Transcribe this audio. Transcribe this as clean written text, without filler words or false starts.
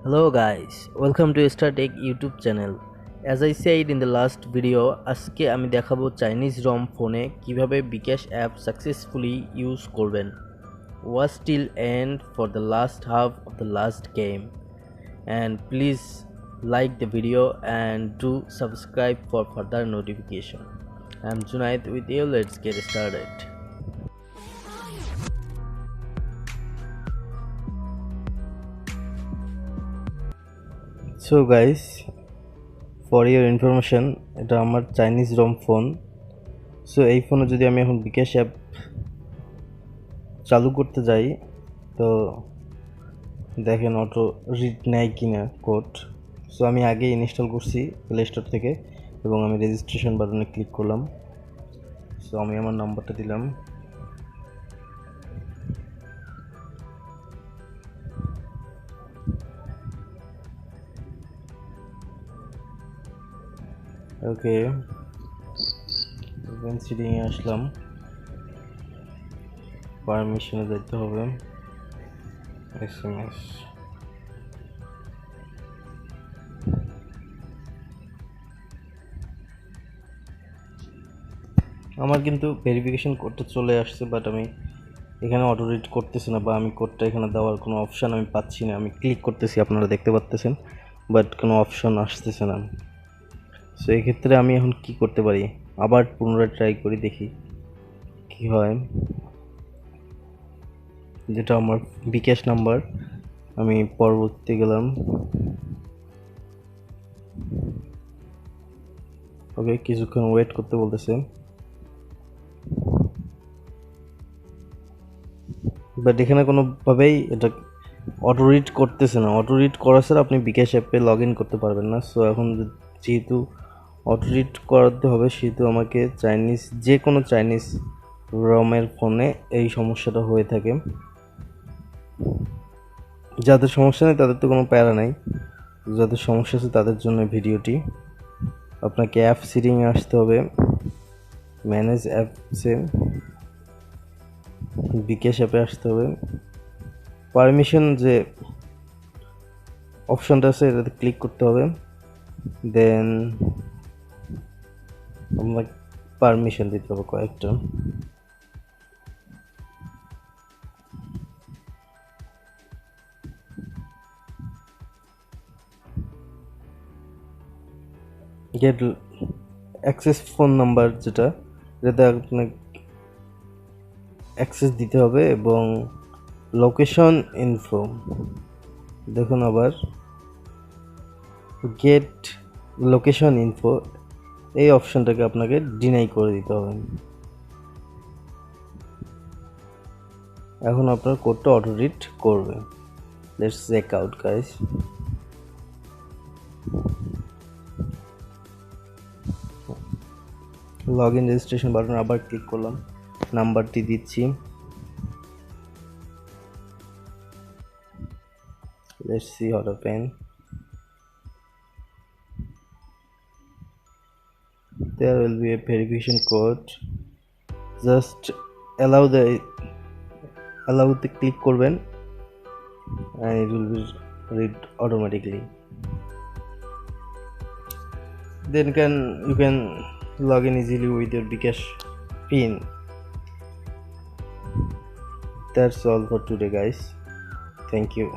Hello guys, welcome to StarTech YouTube channel. As I said in the last video, আজকে আমি দেখাবো Chinese রম ফোনে কিভাবে বিকাশ অ্যাপ সাকসেসফুলি ইউজ করবেন। Watch till end for the last half of the last game and please like the video and do subscribe for further notification. I'm Junaid with you. Let's get started. So guys, for your information, এটা আমার Chinese রম phone. So এই ফোনে যদি আমি এখন বিকাশ app চালু করতে যাই তো দেখেন অটো রিড নেয় কিনা কোড। সো আমি আগে ইনস্টল করছি প্লে স্টোর থেকে এবং আমি রেজিস্ট্রেশন বাটনে ক্লিক করলাম। সো আমি আমার নাম্বারটা দিলাম। ওকে, সেটিংয়ে আসলাম, পারমিশনে যেতে হবে, SMS। আমার কিন্তু ভেরিফিকেশন কোডটা চলে আসছে, বাট আমি এখানে অটো রিড করতেছি না, বা আমি কোডটা এখানে দেওয়ার কোনো অপশান আমি পাচ্ছি না। আমি ক্লিক করতেছি, আপনারা দেখতে পাচ্তেছেন, বাট কোনো অপশন আসতেছে না। সো এক্ষেত্রে আমি এখন কি করতে পারি, আবার পুনরায় ট্রাই করি, দেখি কি হয়। যেটা আমার বিকাশ নাম্বার, আমি পরবর্তীতে গেলাম। ওকে, কিছুক্ষণ ওয়েট করতে বলতেছে, বাট এখানে কোনোভাবেই এটা অটো রিড করতেছে না। অটো রিড করা ছাড়া আপনি বিকাশ অ্যাপে লগ ইন করতে পারবেন না। সো এখন যেহেতু অটো রিড করাতে হবে, সেহেতু আমাকে যে কোনো চাইনিজ রমের ফোনে এই সমস্যাটা হয়ে থাকে। যাদের সমস্যা নেই তাদের তো কোনো প্যারা নাই, যাদের সমস্যা আছে তাদের জন্য ভিডিওটি। আপনাকে অ্যাপ সেটিংয়ে আসতে হবে, ম্যানেজ অ্যাপসে বিকাশ অ্যাপে আসতে হবে, পারমিশন যে অপশনটা আছে এটাতে ক্লিক করতে হবে, দেন আপনাকে পারমিশন দিতে হবে কয়েকটা। গেট অ্যাক্সেস ফোন নাম্বার, যেটাতে আপনাকে অ্যাক্সেস দিতে হবে, এবং লোকেশন ইনফো দেখুন, আবার গেট লোকেশন ইনফো এই অপশনটাকে আপনাকে ডিনাই করে দিতে হবে। এখন আপনার কোডটা অটো রিড করবে। Let's check out guys. Log in registration button আবার ক্লিক করলাম, নাম্বারটি দিচ্ছি। Let's see how to pen. There will be a verification code. Just allow the click করবেন and it will be read automatically. Then you can log in easily with your Bkash pin. That's all for today guys. Thank you.